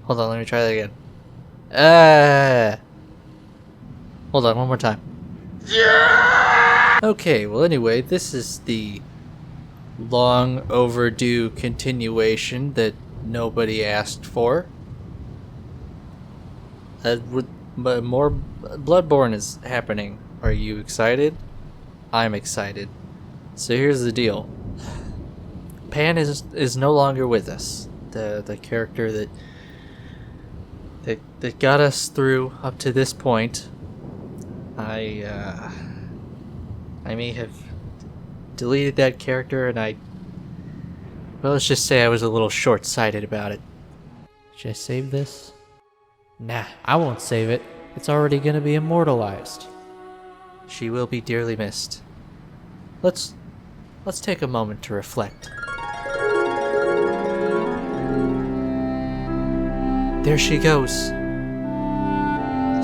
Hold on, let me try that again. Ah! Hold on, one more time. Yeah! Okay, well anyway, this is the long overdue continuation that nobody asked for. More Bloodborne is happening. Are you excited? I'm excited. So here's the deal. Pan is no longer with us. The character that got us through up to this point. I may have deleted that character, and well, let's just say I was a little short-sighted about it. Should I save this? Nah, I won't save it. It's already gonna be immortalized. She will be dearly missed. Let's take a moment to reflect. There she goes.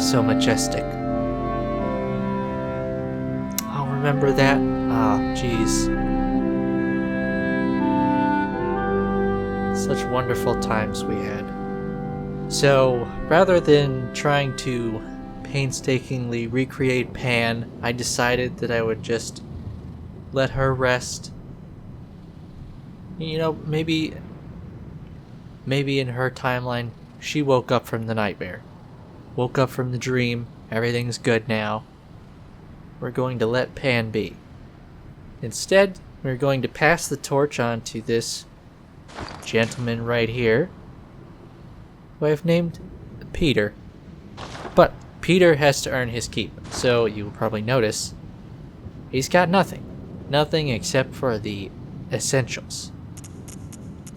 So majestic. I'll remember that. Ah, jeez. Such wonderful times we had. So, rather than trying to painstakingly recreate Pan, I decided that I would just let her rest. You know, maybe in her timeline, she woke up from the nightmare. Woke up from the dream. Everything's good now. We're going to let Pan be. Instead, we're going to pass the torch on to this gentleman right here, who I've named Peter. But Peter has to earn his keep, so you'll probably notice he's got nothing. Nothing except for the essentials.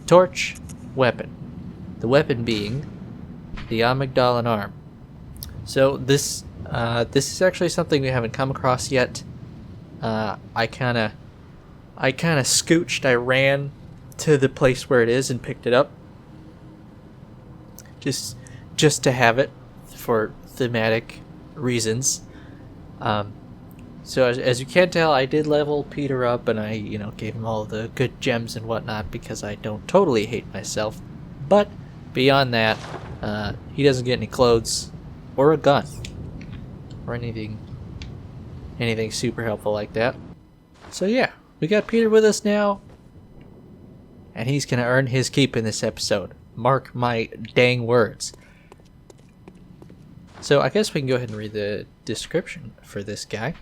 Torch, weapon. The weapon being the amygdala arm. So this is actually something we haven't come across yet. I kind of scooched. I ran to the place where it is and picked it up, just to have it for thematic reasons. So as you can tell, I did level Peter up, and I gave him all the good gems and whatnot because I don't totally hate myself. But beyond that, he doesn't get any clothes or a gun or anything super helpful like that. So yeah, we got Peter with us now, and he's gonna earn his keep in this episode. Mark my dang words. So I guess we can go ahead and read the description for this guy.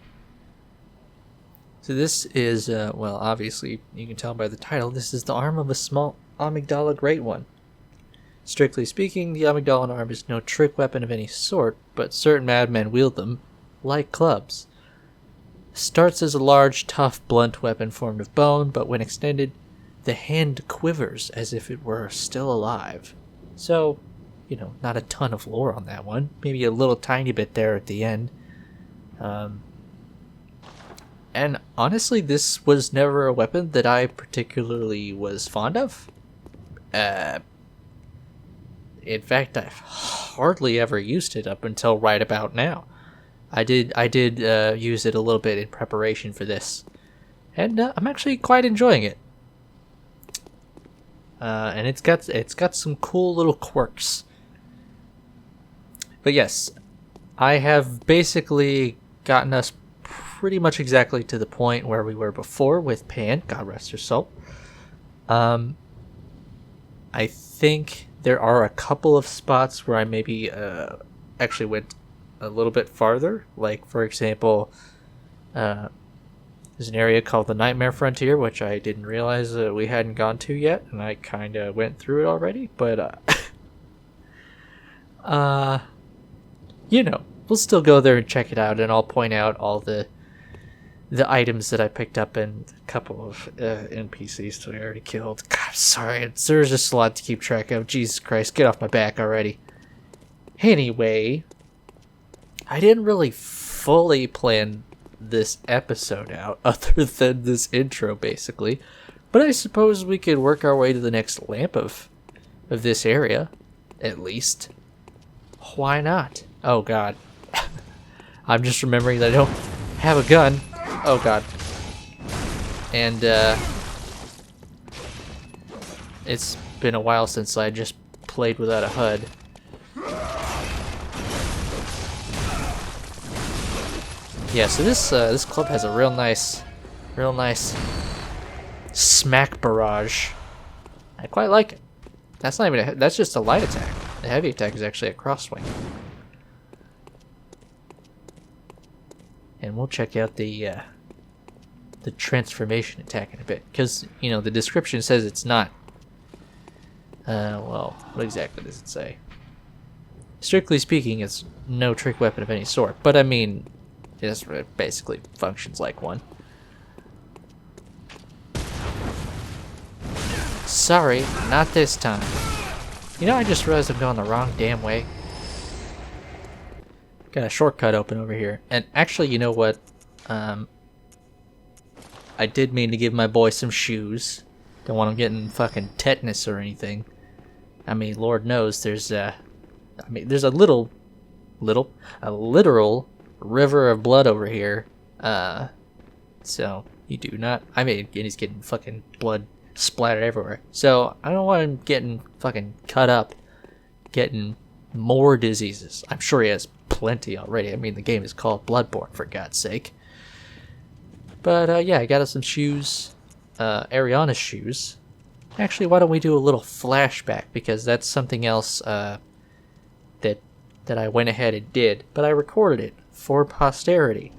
So this is, well, obviously you can tell by the title, this is the arm of a small amygdala great one. Strictly speaking, the amygdala arm is no trick weapon of any sort, but certain madmen wield them like clubs. Starts as a large, tough, blunt weapon formed of bone, but when extended, the hand quivers as if it were still alive. So, not a ton of lore on that one. Maybe a little tiny bit there at the end. And honestly, this was never a weapon that I particularly was fond of. In fact, I've hardly ever used it up until right about now. I did use it a little bit in preparation for this, and I'm actually quite enjoying it. And it's got some cool little quirks. But yes, I have basically gotten us pretty much exactly to the point where we were before with Pan. God rest her soul. I think there are a couple of spots where I maybe actually went a little bit farther. Like, for example, there's an area called the Nightmare Frontier, which I didn't realize we hadn't gone to yet, and I kind of went through it already. But, we'll still go there and check it out, and I'll point out all the items that I picked up and a couple of NPCs that I already killed. God, sorry, there's just a lot to keep track of. Jesus Christ, get off my back already. Anyway, I didn't really fully plan this episode out other than this intro, basically. But I suppose we could work our way to the next lamp of this area, at least. Why not? Oh, God. I'm just remembering that I don't have a gun. Oh, God. And, it's been a while since I just played without a HUD. Yeah, so this club has a real nice smack barrage. I quite like it. That's not even that's just a light attack. The heavy attack is actually a crosswing. And we'll check out the transformation attack in a bit, because you know the description says it's not. Well, what exactly does it say? Strictly speaking, it's no trick weapon of any sort, but I mean, it basically functions like one. Sorry, not this time. You know, I just realized I'm going the wrong damn way. Got a shortcut open over here. And actually, you know what? I did mean to give my boy some shoes. Don't want him getting fucking tetanus or anything. I mean, Lord knows there's a literal river of blood over here. So you do not. I mean, and he's getting fucking blood splattered everywhere. So I don't want him getting fucking cut up, getting more diseases. I'm sure he has plenty already. I mean, the game is called Bloodborne, for God's sake. But yeah, I got us some shoes, Ariana's shoes. Actually, why don't we do a little flashback, because that's something else that I went ahead and did, but I recorded it for posterity.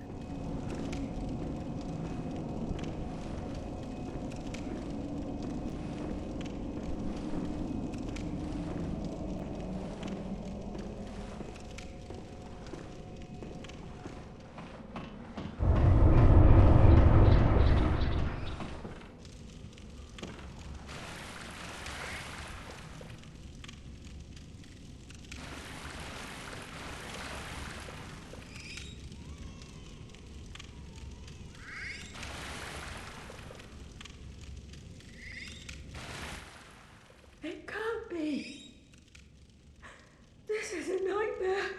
It can't be. This is a nightmare.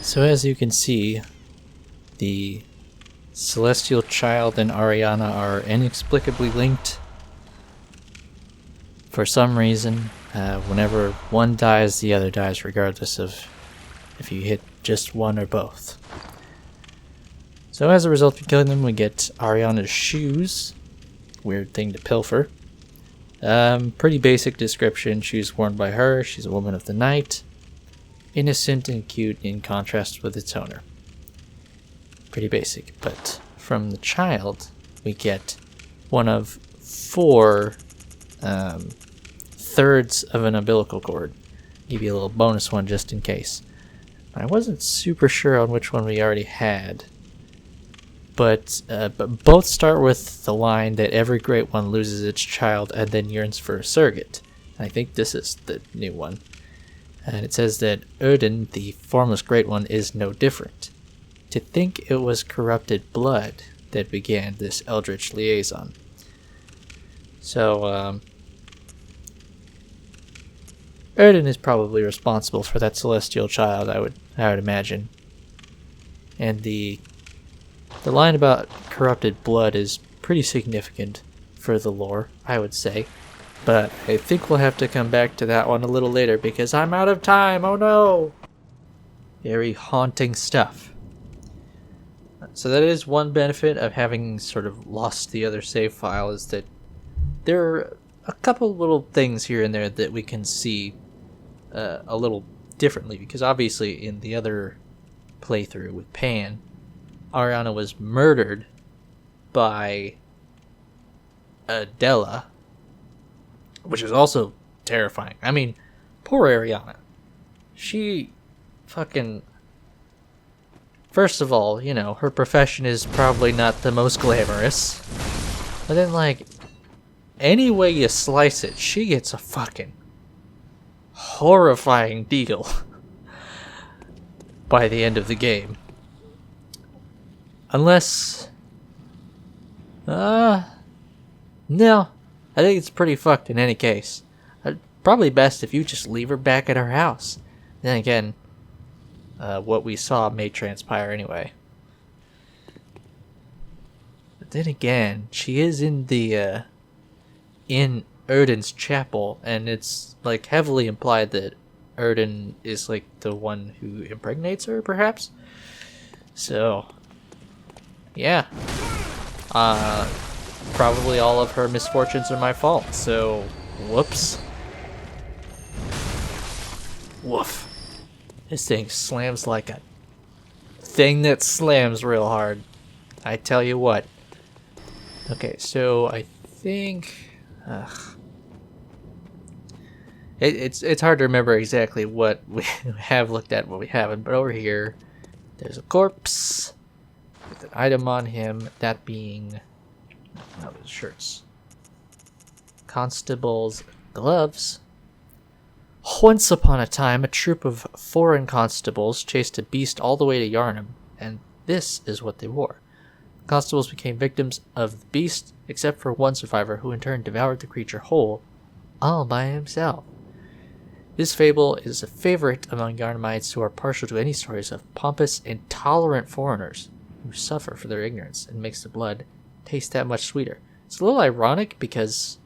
So as you can see, the Celestial Child and Ariana are inexplicably linked. For some reason, whenever one dies, the other dies, regardless of if you hit just one or both. So as a result of killing them, we get Ariana's shoes. Weird thing to pilfer. Pretty basic description. Shoes worn by her. She's a woman of the night. Innocent and cute in contrast with its owner. Pretty basic. But from the child, we get one of 4 thirds of an umbilical cord. Give you a little bonus one just in case. I wasn't super sure on which one we already had. But both start with the line that every great one loses its child and then yearns for a surrogate. I think this is the new one. And it says that Odin, the formless great one, is no different. To think it was corrupted blood that began this eldritch liaison. So, Odin is probably responsible for that celestial child, I would imagine. And the line about corrupted blood is pretty significant for the lore, I would say. But I think we'll have to come back to that one a little later because I'm out of time. Oh no! Very haunting stuff. So that is one benefit of having sort of lost the other save file, is that there a couple little things here and there that we can see a little differently, because obviously in the other playthrough with Pan, Ariana was murdered by Adela, which is also terrifying. I mean, poor Ariana. She fucking... First of all, you know, her profession is probably not the most glamorous. But then, like, any way you slice it, she gets a fucking horrifying deal by the end of the game. Unless... no. I think it's pretty fucked in any case. Probably best if you just leave her back at her house. Then again, what we saw may transpire anyway. But then again, she is in the in Erden's chapel, and it's like heavily implied that Erden is like the one who impregnates her, perhaps. So, yeah, probably all of her misfortunes are my fault. So, whoops. Woof. This thing slams like a thing that slams real hard. I tell you what. Okay, so I think... It's hard to remember exactly what we have looked at, what we haven't, but over here, there's a corpse with an item on him, that being... No, those shirts. Constable's gloves. Once upon a time, a troop of foreign constables chased a beast all the way to Yarnum, and this is what they wore. The constables became victims of the beast, except for one survivor who in turn devoured the creature whole, all by himself. This fable is a favorite among Yarnumites who are partial to any stories of pompous, intolerant foreigners who suffer for their ignorance and makes the blood taste that much sweeter. It's a little ironic because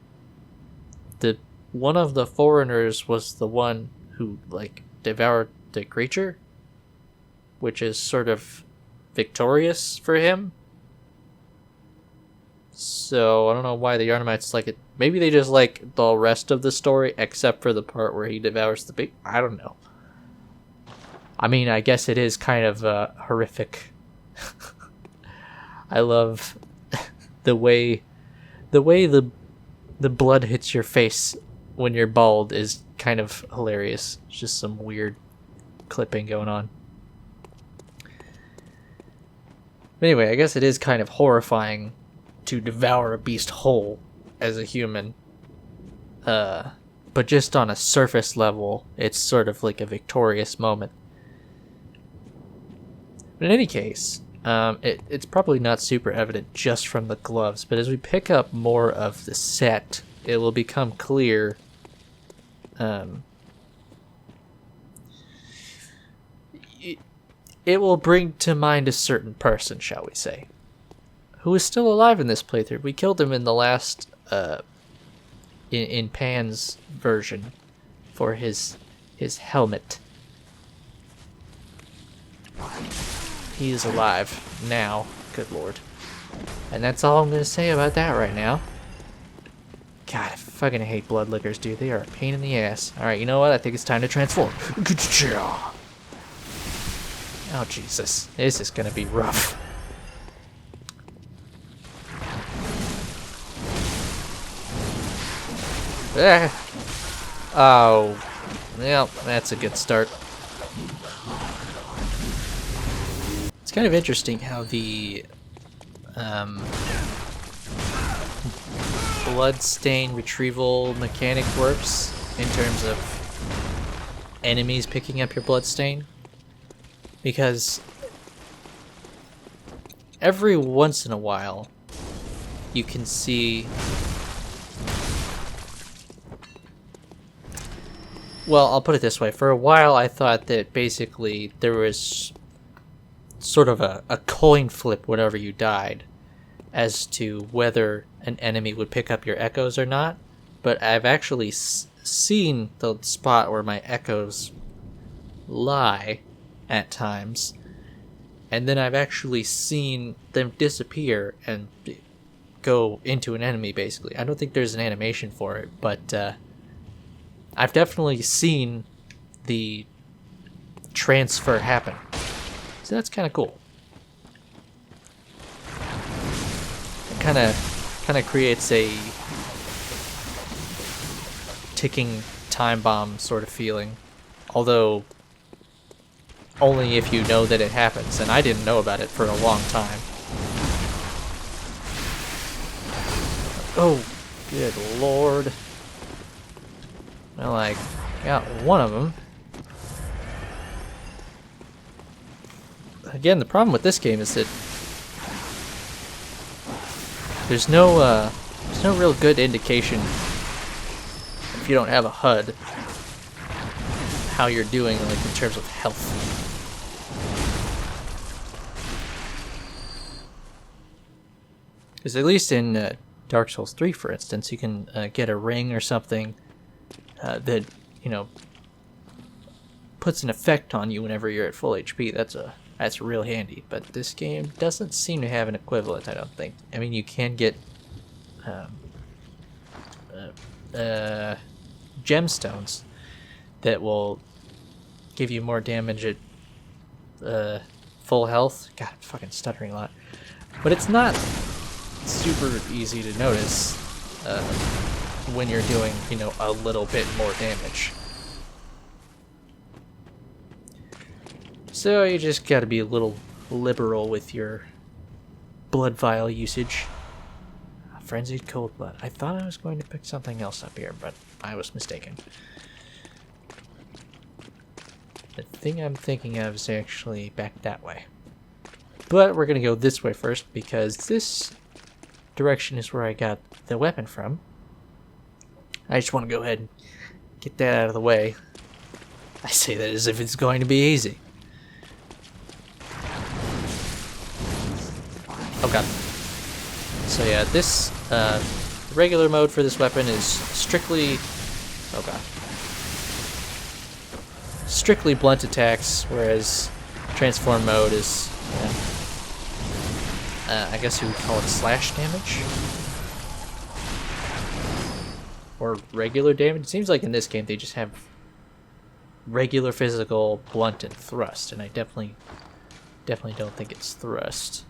one of the foreigners was the one who, like, devoured the creature, which is sort of victorious for him. So, I don't know why the Yarnumites like it. Maybe they just like the rest of the story, except for the part where he devours the big... I don't know. I mean, I guess it is kind of horrific. I love the way the blood hits your face when you're bald is kind of hilarious. It's just some weird clipping going on. But anyway, I guess it is kind of horrifying to devour a beast whole as a human. But just on a surface level, it's sort of like a victorious moment. But in any case, it's probably not super evident just from the gloves, but as we pick up more of the set, it will become clear it will bring to mind a certain person, shall we say, who is still alive in this playthrough. We killed him in the last in Pan's version for his helmet. He is alive now. Good lord. And that's all I'm going to say about that right now. God, I fucking hate blood lickers, dude. They are a pain in the ass. Alright, you know what? I think it's time to transform. Oh, Jesus. This is going to be rough. Oh. Well, that's a good start. It's kind of interesting how the bloodstain retrieval mechanic works in terms of enemies picking up your bloodstain, because every once in a while you can see, well, I'll put it this way, for a while I thought that basically there was sort of a coin flip whenever you died as to whether an enemy would pick up your echoes or not, but I've actually seen the spot where my echoes lie at times, and then I've actually seen them disappear and go into an enemy, basically. I don't think there's an animation for it, but I've definitely seen the transfer happen. So that's kind of cool. It kind of creates a ticking time bomb sort of feeling, although only if you know that it happens, and I didn't know about it for a long time. Oh, good lord. Well, I got one of them. Again, the problem with this game is that there's no real good indication, if you don't have a HUD, how you're doing, like, in terms of health. Because at least in Dark Souls 3, for instance, you can get a ring or something that, you know, puts an effect on you whenever you're at full HP. That's real handy. But this game doesn't seem to have an equivalent, I don't think. I mean, you can get gemstones that will give you more damage at full health. God, I'm fucking stuttering a lot. But it's not super easy to notice when you're doing, you know, a little bit more damage. So you just gotta be a little liberal with your blood vial usage. Frenzied cold blood. I thought I was going to pick something else up here, but I was mistaken. The thing I'm thinking of is actually back that way. But we're gonna go this way first, because this direction is where I got the weapon from. I just want to go ahead and get that out of the way. I say that as if it's going to be easy. Oh god. So yeah, this regular mode for this weapon is strictly, oh god, strictly blunt attacks, whereas transform mode is, I guess you would call it slash damage, or regular damage. It seems like in this game they just have regular physical, blunt, and thrust, and I definitely don't think it's thrust.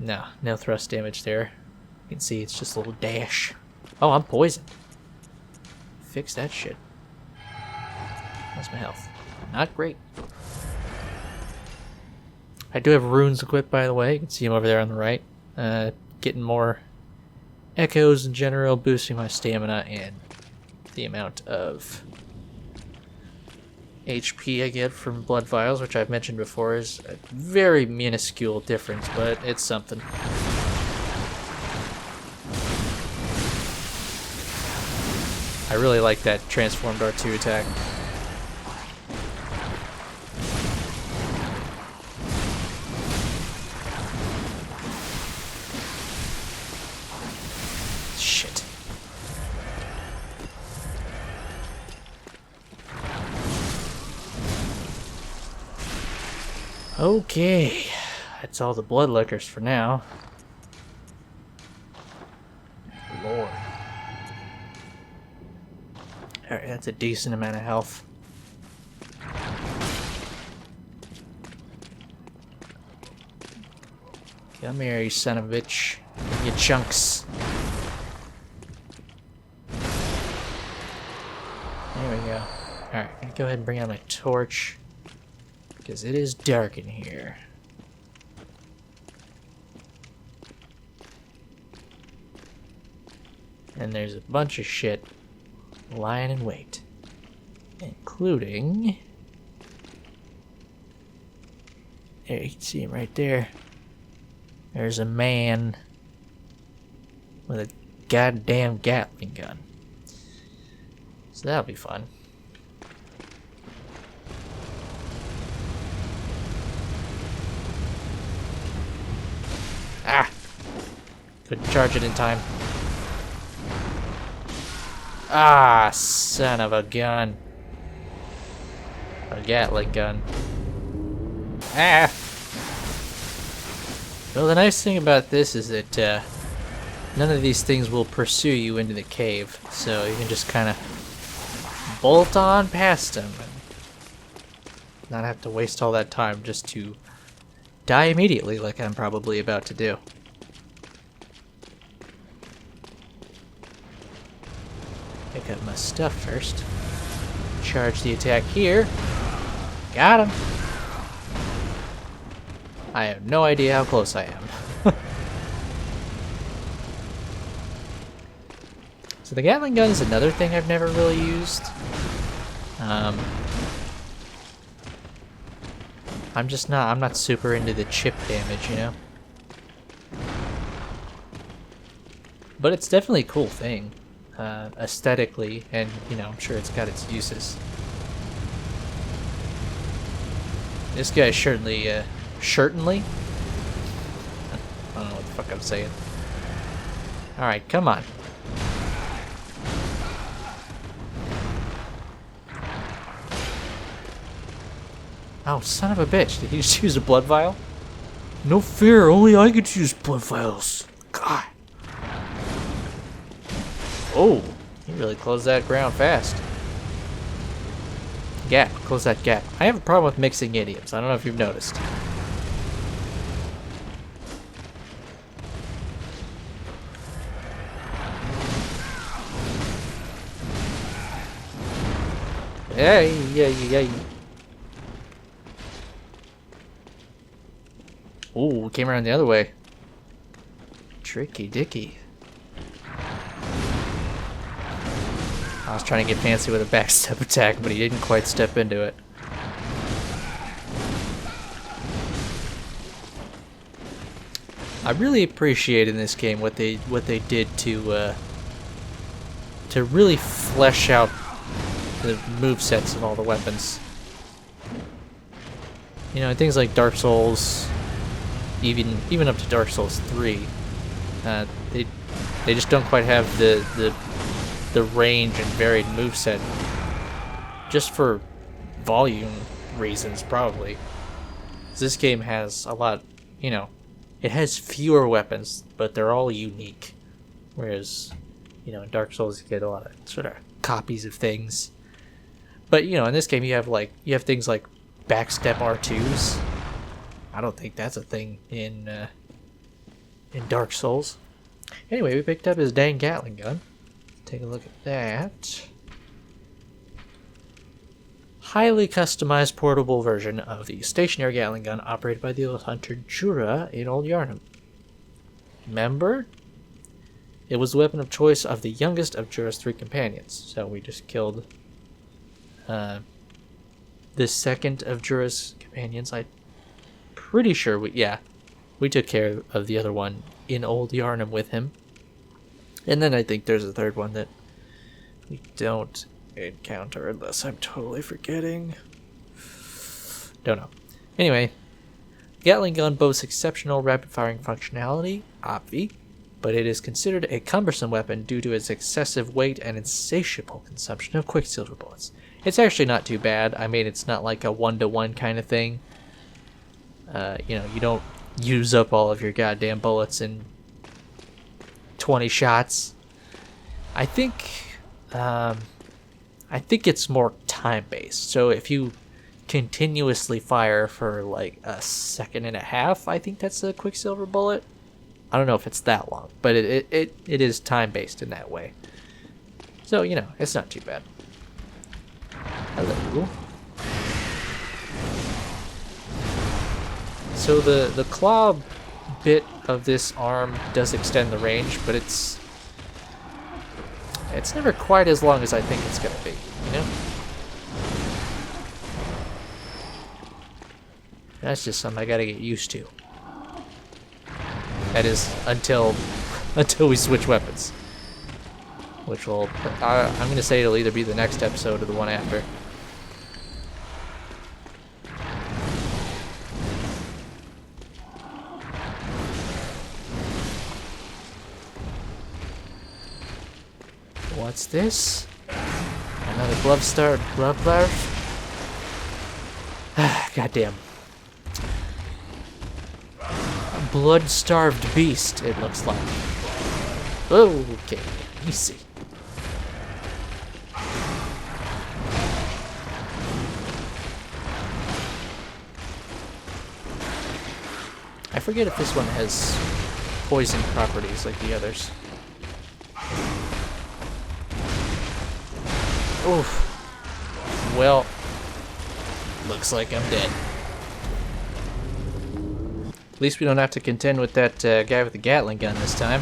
No thrust damage there. You can see it's just a little dash. Oh, I'm poisoned. Fix that shit. That's my health. Not great. I do have runes equipped, by the way. You can see them over there on the right. Getting more echoes in general, boosting my stamina and the amount of HP I get from blood vials, which I've mentioned before is a very minuscule difference, but it's something. I really like that transformed R2 attack. Shit. Okay, that's all the blood liquors for now. Lord. Alright, that's a decent amount of health. Come here, you son of a bitch. You chunks. There we go. Alright, I'm gonna go ahead and bring out my torch, because it is dark in here. And there's a bunch of shit lying in wait, including, there, you can see him right there. There's a man with a goddamn Gatling gun. So that'll be fun. Ah! Couldn't charge it in time. Ah, son of a gun. A Gatling gun. Ah! Well, the nice thing about this is that none of these things will pursue you into the cave, so you can just kind of bolt on past them and not have to waste all that time just to die immediately like I'm probably about to do. Pick up my stuff first. Charge the attack here. Got him. I have no idea how close I am. So the Gatling gun is another thing I've never really used. I'm not super into the chip damage, you know? But it's definitely a cool thing, aesthetically, and, you know, I'm sure it's got its uses. This guy's certainly, I don't know what the fuck I'm saying. Alright, come on. Oh, son of a bitch. Did he just use a blood vial? No fear, only I could use blood vials. God. Oh, he really closed that ground fast. Gap, close that gap. I have a problem with mixing idioms. I don't know if you've noticed. Hey. Ooh, came around the other way. Tricky dicky. I was trying to get fancy with a backstep attack, but he didn't quite step into it. I really appreciate in this game what they did to really flesh out the movesets of all the weapons. You know, things like Dark Souls, even up to Dark Souls 3, they just don't quite have the range and varied moveset, just for volume reasons, probably. 'Cause this game has a lot, you know, it has fewer weapons, but they're all unique. Whereas, you know, in Dark Souls you get a lot of sort of copies of things. But, you know, in this game you have things like backstep R2s. I don't think that's a thing in Dark Souls. Anyway, we picked up his dang Gatling gun. Take a look at that. Highly customized portable version of the stationary Gatling gun operated by the old hunter Jura in Old Yarnum. Remember? It was the weapon of choice of the youngest of Jura's 3 companions. So we just killed the second of Jura's companions. I'm pretty sure we took care of the other one in Old Yarnum with him. And then I think there's a third one that we don't encounter unless I'm totally forgetting. Don't know. Anyway, Gatling gun boasts exceptional rapid-firing functionality, obvi, but it is considered a cumbersome weapon due to its excessive weight and insatiable consumption of quicksilver bullets. It's actually not too bad. I mean, it's not like a 1-to-1 kind of thing. You know, you don't use up all of your goddamn bullets in 20 shots. I think it's more time-based. So if you continuously fire for like a second and a half, I think that's a quicksilver bullet. I don't know if it's that long, but it is time-based in that way. So, you know, it's not too bad. Hello. So the claw bit of this arm does extend the range, but it's never quite as long as I think it's gonna be, you know? That's just something I gotta get used to. That is until we switch weapons, which will I'm gonna say it'll either be the next episode or the one after. What's this? Another glove larve? Goddamn. blood-starved beast, it looks like. Okay, easy. I forget if this one has poison properties like the others. Oof. Well, looks like I'm dead. At least we don't have to contend with that guy with the Gatling gun this time.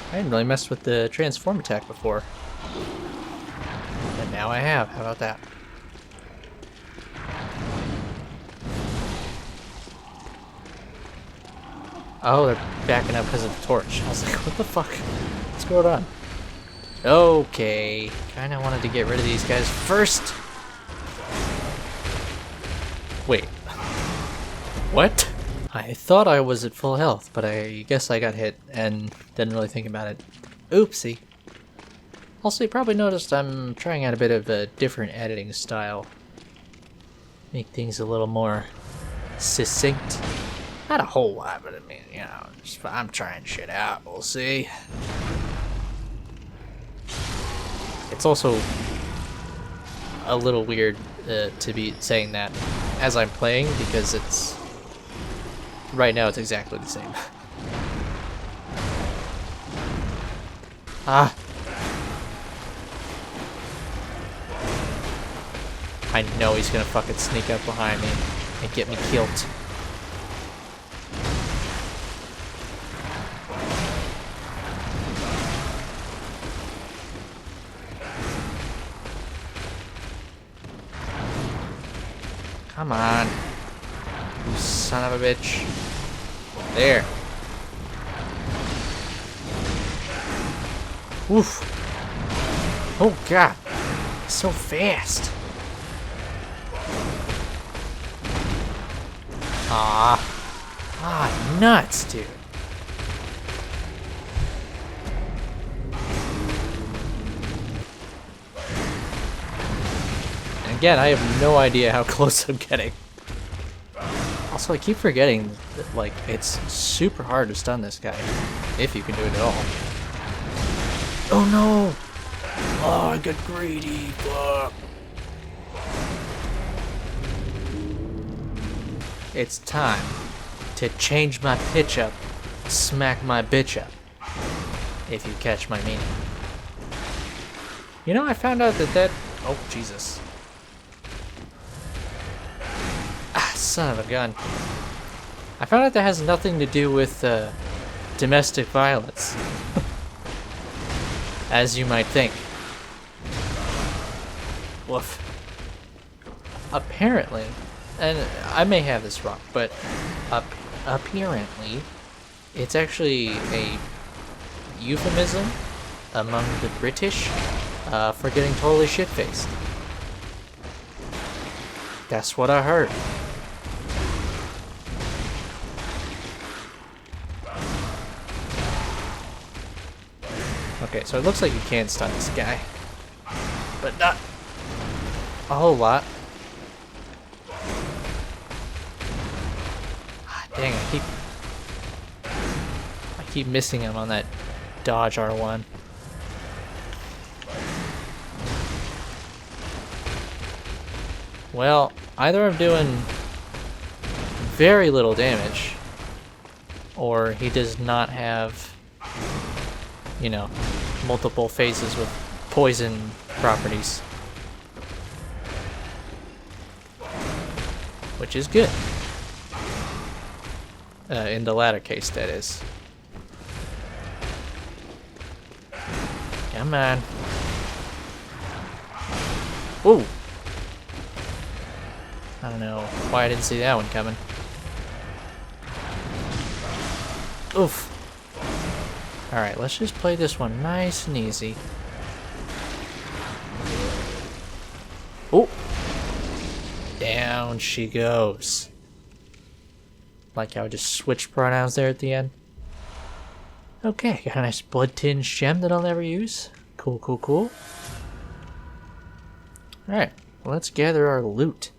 I hadn't really messed with the transform attack before. And now I have. How about that? Oh, they're backing up because of the torch. I was like, what the fuck? What's going on? Okay. Kinda wanted to get rid of these guys first. Wait. What? I thought I was at full health, but I guess I got hit and didn't really think about it. Oopsie. Also, you probably noticed I'm trying out a bit of a different editing style. Make things a little more succinct. Not a whole lot, but I mean, you know, I'm trying shit out. We'll see. It's also a little weird to be saying that as I'm playing, because it's... Right now it's exactly the same. Ah! I know he's gonna fucking sneak up behind me and get me killed. Come on. You son of a bitch. There. Oof. Oh god. So fast. Ah, nuts, dude. And again, I have no idea how close I'm getting. Also, I keep forgetting that, like, it's super hard to stun this guy, if you can do it at all. Oh no! Oh, I got greedy. Fuck. It's time to change my pitch up, smack my bitch up, if you catch my meaning. You know, I found out that oh, Jesus. Son of a gun. I found out that has nothing to do with domestic violence. As you might think. Woof. Apparently, and I may have this wrong, but apparently, it's actually a euphemism among the British for getting totally shit-faced. That's what I heard. Okay, so it looks like you can stun this guy, but not a whole lot. Ah, dang, I keep missing him on that dodge R1. Well, either I'm doing very little damage, or he does not have, you know, multiple phases with poison properties. Which is good. In the latter case, that is. Come on. Ooh! I don't know why I didn't see that one coming. Oof. Alright, let's just play this one nice and easy. Oh! Down she goes. Like how I just switched pronouns there at the end. Okay, got a nice blood tinged gem that I'll never use. Cool, cool, cool. Alright, let's gather our loot.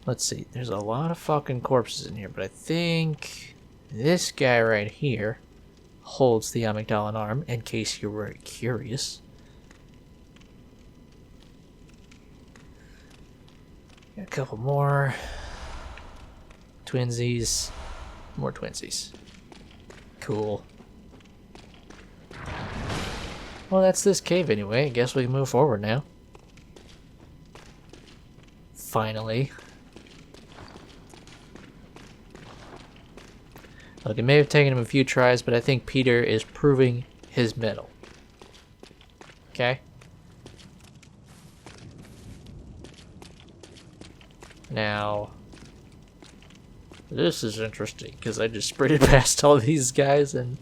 Let's see, there's a lot of fucking corpses in here, but I think this guy right here holds the amygdala arm, in case you were curious. Got a couple more. Twinsies. More twinsies. Cool. Well, that's this cave anyway. I guess we can move forward now. Finally. Look, it may have taken him a few tries, but I think Peter is proving his mettle. Okay? Now, this is interesting, because I just sprayed past all these guys and...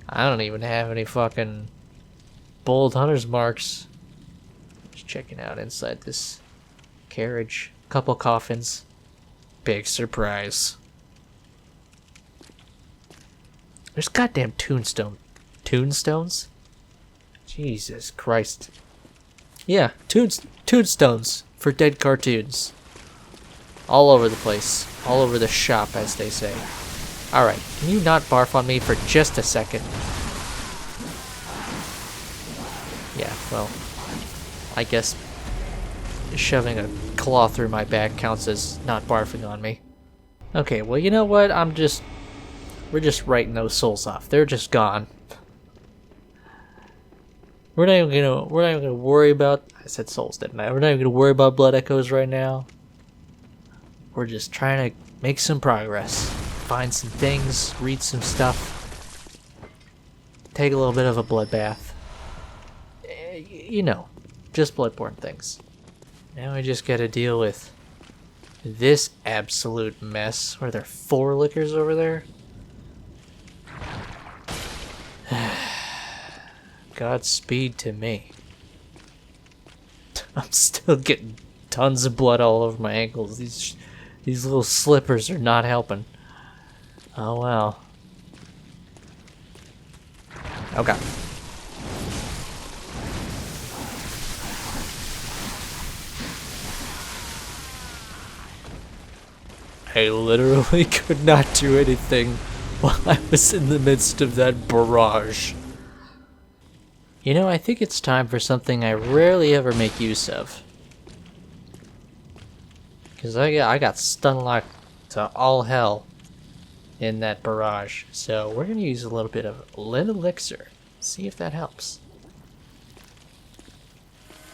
I don't even have any fucking bold hunter's marks. Just checking out inside this carriage. Couple coffins. Big surprise. There's goddamn tombstones? Jesus Christ. Yeah, tombstones for dead cartoons. All over the place. All over the shop, as they say. Alright, can you not barf on me for just a second? Yeah, well, I guess shoving a claw through my back counts as not barfing on me. Okay, well, you know what? We're just writing those souls off. They're just gone. We're not even gonna worry about... I said souls, didn't I? We're not even gonna worry about blood echoes right now. We're just trying to make some progress. Find some things, read some stuff. Take a little bit of a bloodbath. You know, just Bloodborne things. Now we just gotta deal with this absolute mess. Are there 4 lickers over there? Godspeed to me. I'm still getting tons of blood all over my ankles. These little slippers are not helping. Oh well. Okay. I literally could not do anything while I was in the midst of that barrage. You know, I think it's time for something I rarely ever make use of. Because I got stun locked to all hell in that barrage. So we're going to use a little bit of lead elixir. See if that helps.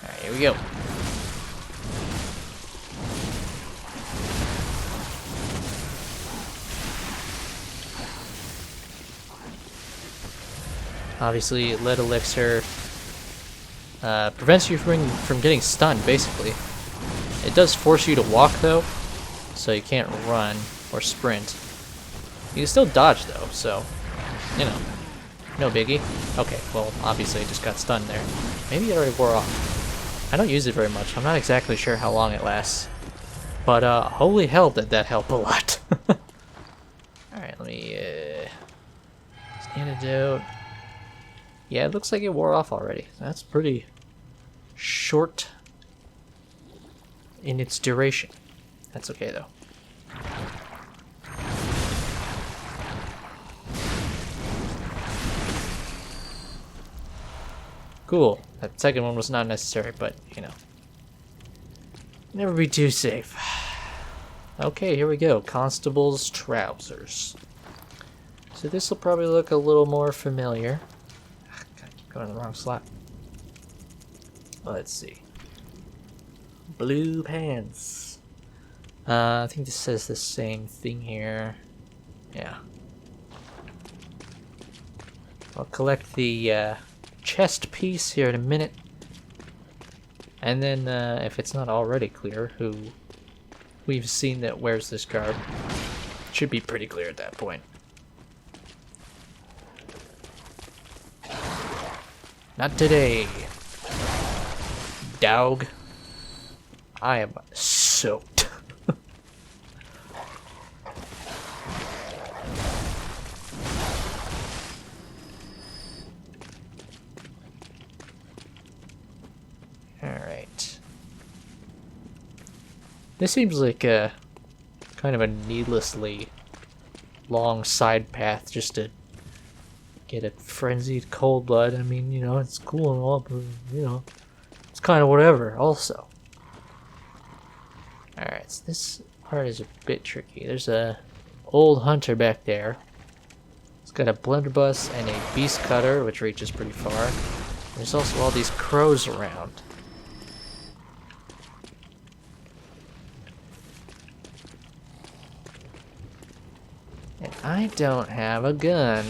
Alright, here we go. Obviously, lead elixir prevents you from getting stunned, basically. It does force you to walk, though, so you can't run or sprint. You can still dodge, though, so, you know, no biggie. Okay, well, obviously I just got stunned there. Maybe it already wore off. I don't use it very much. I'm not exactly sure how long it lasts. But, holy hell, did that help a lot. Alright, let me, antidote. Yeah, it looks like it wore off already. That's pretty short in its duration. That's okay, though. Cool. That second one was not necessary, but, you know. Never be too safe. Okay, here we go. Constable's trousers. So this will probably look a little more familiar. Going in the wrong slot. Let's see. Blue pants. I think this says the same thing here. Yeah. I'll collect the chest piece here in a minute. And then, if it's not already clear who we've seen that wears this garb, it should be pretty clear at that point. Not today, dog. I am soaked. Alright. This seems like a kind of a needlessly long side path just to get a frenzied cold blood. I mean, you know, it's cool and all, but, you know, it's kind of whatever also. Alright, so this part is a bit tricky. There's a old hunter back there. He's got a blunderbuss and a beast cutter, which reaches pretty far. There's also all these crows around. And I don't have a gun.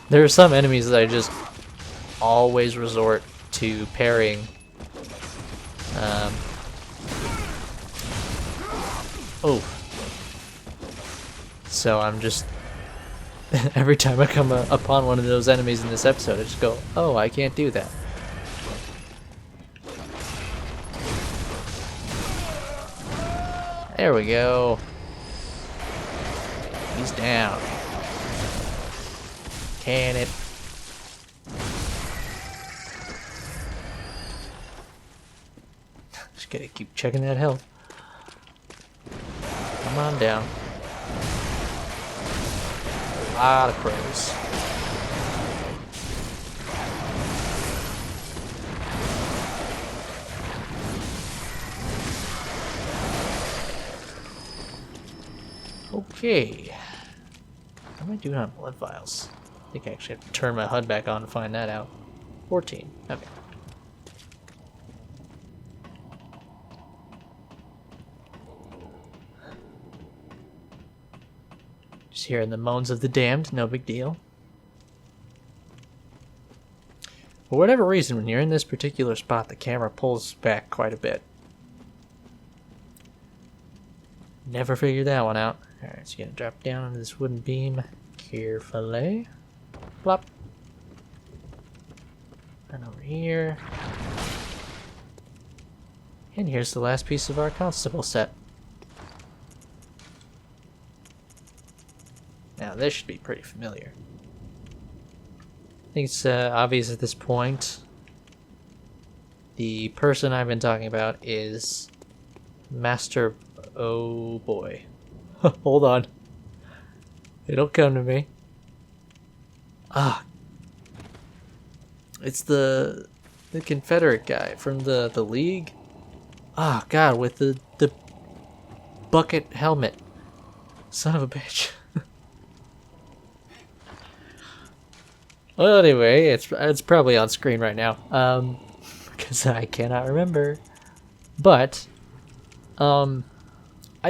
There are some enemies that I just always resort to parrying. So I'm just... every time I come upon one of those enemies in this episode, I just go, oh, I can't do that. There we go. He's down. Can it? Just gotta keep checking that health. Come on down. A lot of crows. Okay. How am I doing on blood vials? I think I actually have to turn my HUD back on to find that out. 14. Okay. Just hearing the moans of the damned, no big deal. For whatever reason, when you're in this particular spot, the camera pulls back quite a bit. Never figured that one out. Alright, so you're gonna drop down onto this wooden beam carefully. Plop. And over here. And here's the last piece of our constable set. Now this should be pretty familiar. I think it's obvious at this point. The person I've been talking about is Master... Oh boy. Hold on. It'll come to me. Ah. It's the Confederate guy from the League. Ah, God, with the bucket helmet. Son of a bitch. Well, anyway, it's probably on screen right now. Because I cannot remember. But I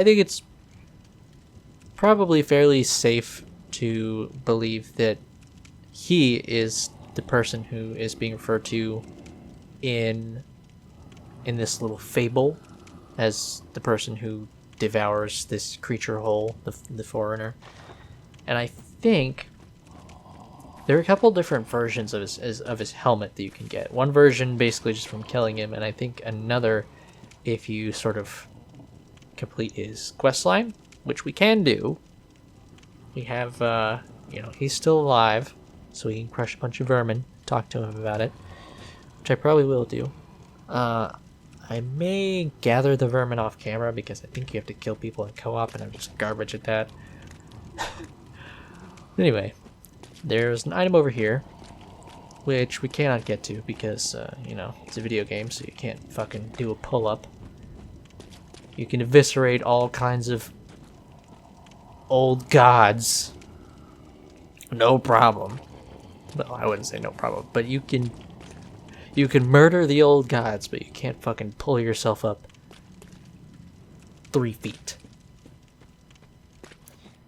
think it's probably fairly safe to believe that he is the person who is being referred to in this little fable as the person who devours this creature whole, the foreigner. And I think there are a couple different versions of his helmet that you can get. One version basically just from killing him, and I think another if you sort of complete his quest line, which we can do. We have, you know, he's still alive, so we can crush a bunch of vermin, talk to him about it, which I probably will do. I may gather the vermin off camera because I think you have to kill people in co-op, and I'm just garbage at that. Anyway, there's an item over here, which we cannot get to because, you know, it's a video game, so you can't fucking do a pull-up. You can eviscerate all kinds of old gods. No problem. Well, I wouldn't say no problem, but you can murder the old gods, but you can't fucking pull yourself up 3 feet.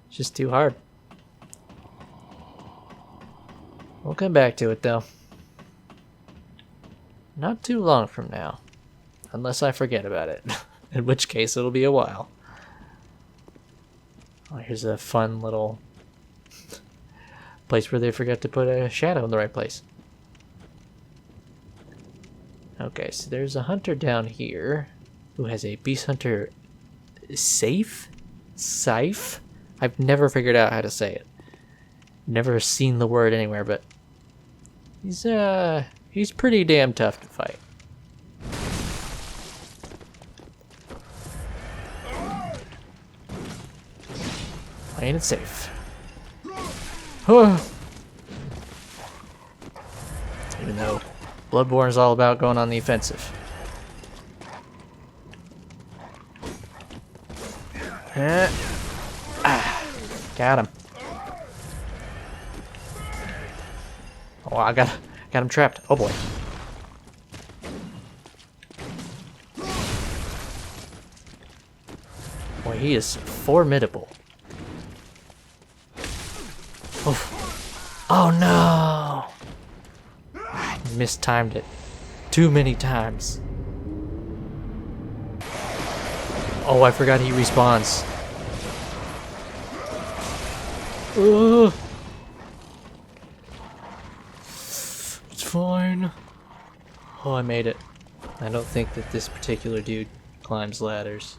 It's just too hard. We'll come back to it though. Not too long from now. Unless I forget about it. In which case, it'll be a while. Oh, here's a fun little place where they forgot to put a shadow in the right place. Okay, so there's a hunter down here who has a beast hunter safe? Scythe? I've never figured out how to say it. Never seen the word anywhere, but he's He's pretty damn tough to fight. Playing it safe. Even though Bloodborne is all about going on the offensive. Got him. Oh, I got him trapped. Oh boy. Boy, he is formidable. Oh no! I mistimed it too many times. Oh, I forgot he respawns. Ugh. It's fine. Oh, I made it. I don't think that this particular dude climbs ladders.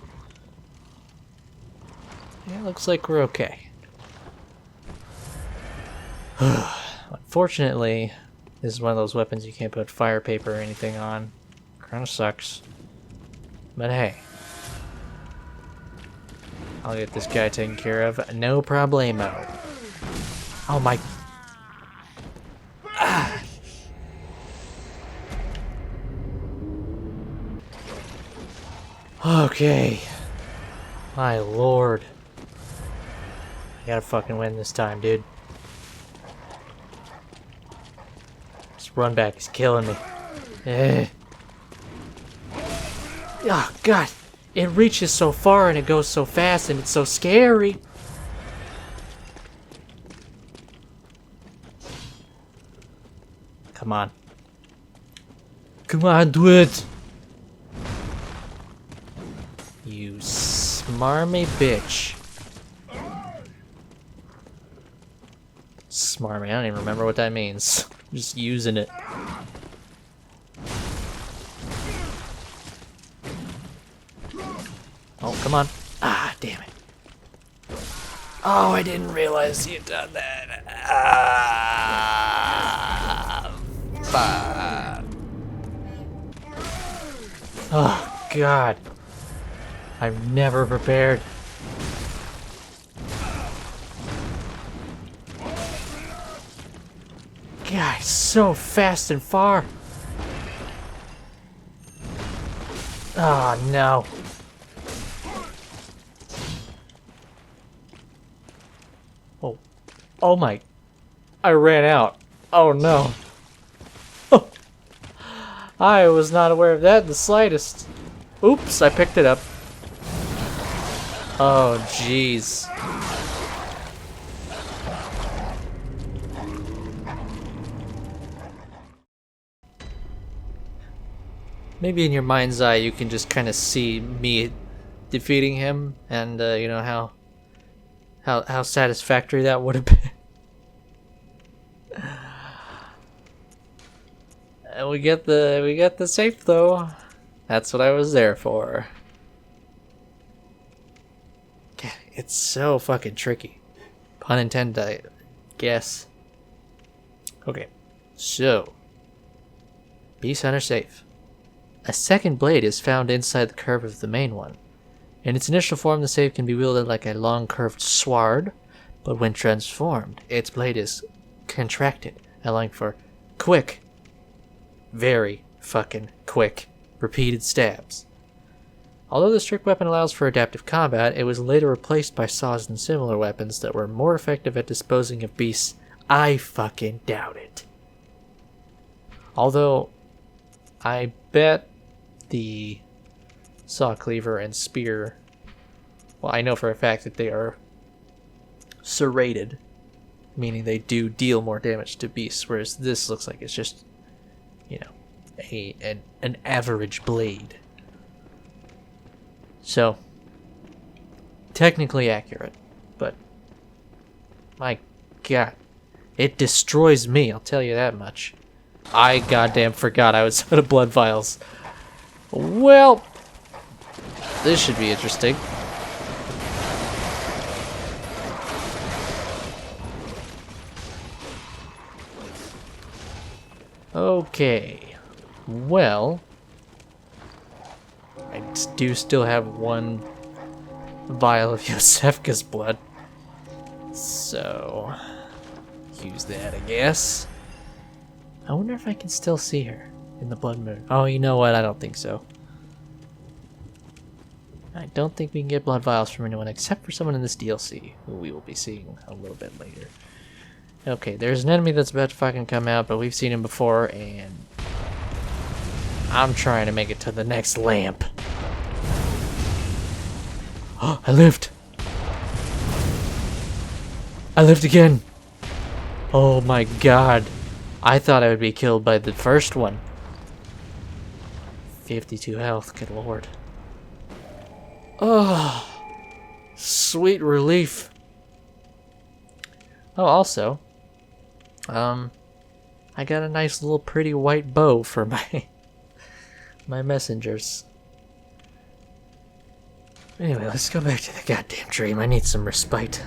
Yeah, looks like we're okay. Unfortunately, this is one of those weapons you can't put fire paper or anything on. Kinda sucks. But hey. I'll get this guy taken care of. No problemo. Oh my... Ah. Okay. My lord. I gotta fucking win this time, dude. This run back is killing me. Oh god. It reaches so far and it goes so fast and it's so scary. Come on. Come on, do it. You smarmy bitch. Smarmy, I don't even remember what that means. I'm just using it. Oh, come on. Ah, damn it. Oh, I didn't realize you'd done that. Ah, fuck. Oh, God. I'm never prepared. God, so fast and far. Oh, no. Oh. Oh my. I ran out. Oh no. Oh. I was not aware of that in the slightest. Oops, I picked it up. Oh, jeez. Maybe in your mind's eye you can just kind of see me defeating him and you know how satisfactory that would have been. And we get the safe though. That's what I was there for. God, it's so fucking tricky. Pun intended, I guess. Okay, so Beast Hunter safe. A second blade is found inside the curve of the main one. In its initial form, the safe can be wielded like a long curved sword, but when transformed, its blade is contracted, allowing for quick, very fucking quick, repeated stabs. Although the strict weapon allows for adaptive combat, it was later replaced by saws and similar weapons that were more effective at disposing of beasts. I fucking doubt it. Although, I bet the saw cleaver and spear, well, I know for a fact that they are serrated, meaning they do deal more damage to beasts, whereas this looks like it's just, you know, an average blade. So, technically accurate, but my god, it destroys me, I'll tell you that much. I goddamn forgot I was out of blood vials. Well, this should be interesting. Okay. Well, I do still have one vial of Yosefka's blood. So, use that, I guess. I wonder if I can still see her in the blood moon. Oh, you know what? I don't think so. I don't think we can get blood vials from anyone except for someone in this DLC, who we will be seeing a little bit later. Okay, there's an enemy that's about to fucking come out, but we've seen him before, and I'm trying to make it to the next lamp. Oh, I lived! I lived again! Oh my god. I thought I would be killed by the first one. 52 health, good lord. Oh, sweet relief. Oh, also, I got a nice little pretty white bow for my messengers. Anyway, let's go back to the goddamn dream. I need some respite.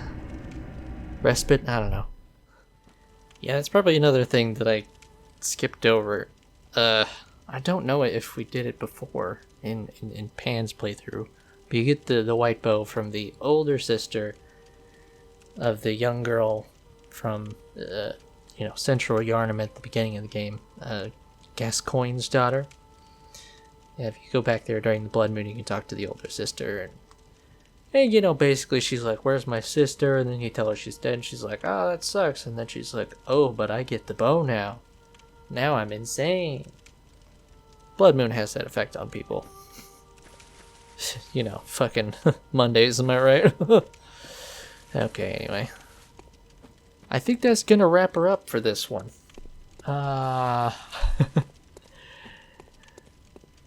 Respite? I don't know. Yeah, that's probably another thing that I skipped over. I don't know if we did it before in Pan's playthrough. But you get the white bow from the older sister of the young girl from, Central Yarnum at the beginning of the game. Gascoigne's daughter. Yeah, if you go back there during the Blood Moon, you can talk to the older sister. And basically she's like, where's my sister? And then you tell her she's dead, and she's like, oh, that sucks. And then she's like, oh, but I get the bow now. Now I'm insane. Blood Moon has that effect on people. Fucking Mondays, am I right? Okay, anyway. I think that's gonna wrap her up for this one.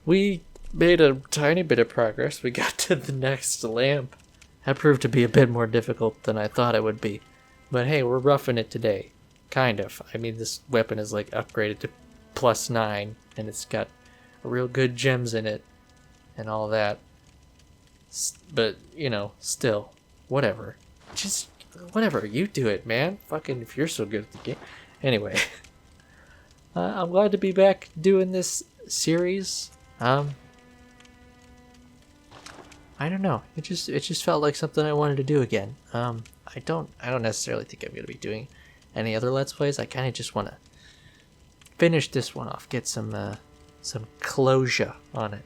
We made a tiny bit of progress. We got to the next lamp. That proved to be a bit more difficult than I thought it would be. But hey, we're roughing it today. Kind of. I mean, this weapon is like upgraded to +9, and it's got real good gems in it and all that. But, still, whatever. Just, whatever. You do it, man. Fucking, if you're so good at the game. Anyway. I'm glad to be back doing this series. I don't know. It just felt like something I wanted to do again. I don't necessarily think I'm gonna be doing any other Let's Plays. I kind of just want to finish this one off, get some closure on it.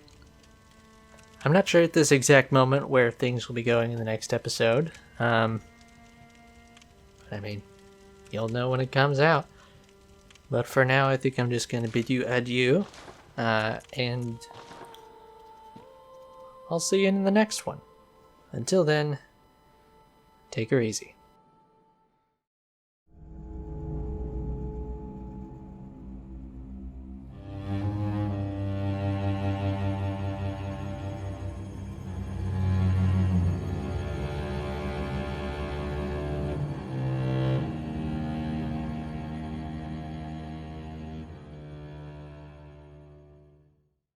I'm not sure at this exact moment where things will be going in the next episode. I mean, you'll know when it comes out. But for now, I think I'm just gonna bid you adieu, and I'll see you in the next one. Until then, take her easy.